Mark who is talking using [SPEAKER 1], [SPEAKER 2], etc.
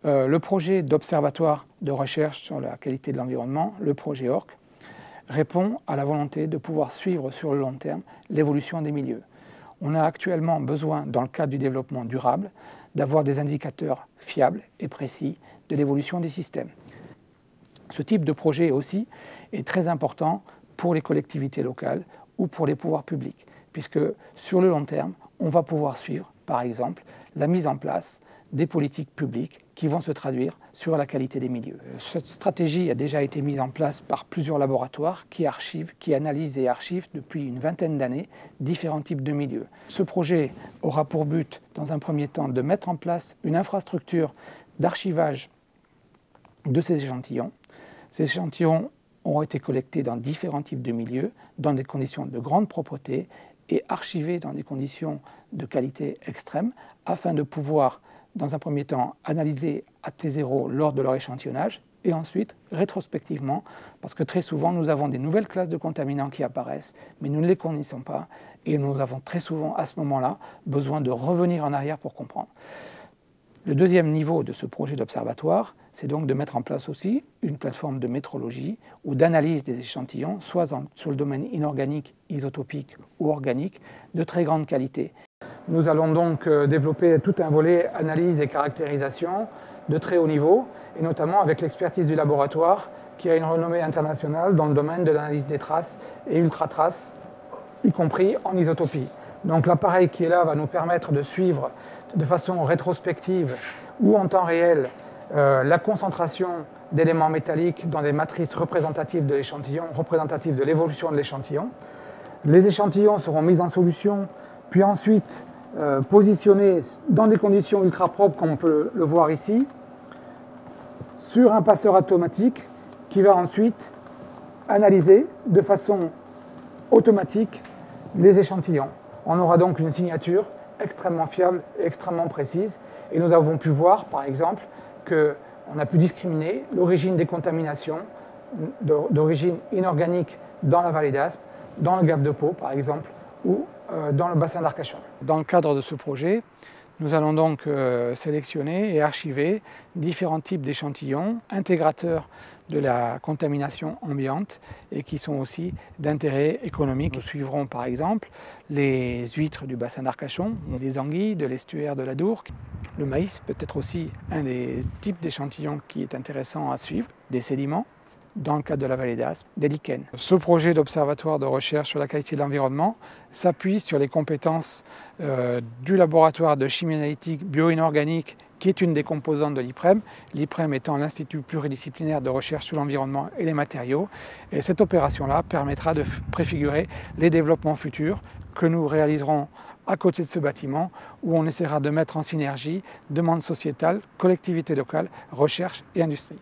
[SPEAKER 1] Le projet d'observatoire de recherche sur la qualité de l'environnement, le projet ORC, répond à la volonté de pouvoir suivre sur le long terme l'évolution des milieux. On a actuellement besoin, dans le cadre du développement durable, d'avoir des indicateurs fiables et précis de l'évolution des systèmes. Ce type de projet aussi est très important pour les collectivités locales ou pour les pouvoirs publics, puisque sur le long terme, on va pouvoir suivre, par exemple, la mise en place des politiques publiques qui vont se traduire sur la qualité des milieux. Cette stratégie a déjà été mise en place par plusieurs laboratoires qui analysent et archivent depuis une vingtaine d'années différents types de milieux. Ce projet aura pour but, dans un premier temps, de mettre en place une infrastructure d'archivage de ces échantillons. Ces échantillons ont été collectés dans différents types de milieux, dans des conditions de grande propreté et archivés dans des conditions de qualité extrême, afin de pouvoir, dans un premier temps, analyser à T0 lors de leur échantillonnage, et ensuite, rétrospectivement, parce que très souvent, nous avons des nouvelles classes de contaminants qui apparaissent, mais nous ne les connaissons pas, et nous avons très souvent, à ce moment-là, besoin de revenir en arrière pour comprendre. Le deuxième niveau de ce projet d'observatoire, c'est donc de mettre en place aussi une plateforme de métrologie ou d'analyse des échantillons, soit sur le domaine inorganique, isotopique ou organique, de très grande qualité. Nous allons donc développer tout un volet analyse et caractérisation de très haut niveau, et notamment avec l'expertise du laboratoire qui a une renommée internationale dans le domaine de l'analyse des traces et ultra-traces, y compris en isotopie. Donc l'appareil qui est là va nous permettre de suivre de façon rétrospective ou en temps réel la concentration d'éléments métalliques dans des matrices représentatives de l'échantillon, représentatives de l'évolution de l'échantillon. Les échantillons seront mis en solution, puis ensuite positionnés dans des conditions ultra propres, comme on peut le voir ici, sur un passeur automatique qui va ensuite analyser de façon automatique les échantillons. On aura donc une signature extrêmement fiable et extrêmement précise. Et nous avons pu voir, par exemple, qu'on a pu discriminer l'origine des contaminations d'origine inorganique dans la vallée d'Aspe, dans le Gave de Pau, par exemple, ou dans le bassin d'Arcachon. Dans le cadre de ce projet, nous allons donc sélectionner et archiver différents types d'échantillons intégrateurs de la contamination ambiante et qui sont aussi d'intérêt économique. Nous suivrons par exemple les huîtres du bassin d'Arcachon, les anguilles de l'estuaire de l'Adour. Le maïs peut être aussi un des types d'échantillons qui est intéressant à suivre, des sédiments dans le cadre de la vallée d'Aspe, des lichens. Ce projet d'observatoire de recherche sur la qualité de l'environnement s'appuie sur les compétences du laboratoire de chimie analytique bio-inorganique qui est une des composantes de l'IPREM, l'IPREM étant l'Institut pluridisciplinaire de recherche sur l'environnement et les matériaux. Et cette opération-là permettra de préfigurer les développements futurs que nous réaliserons à côté de ce bâtiment, où on essaiera de mettre en synergie demande sociétale, collectivité locale, recherche et industrie.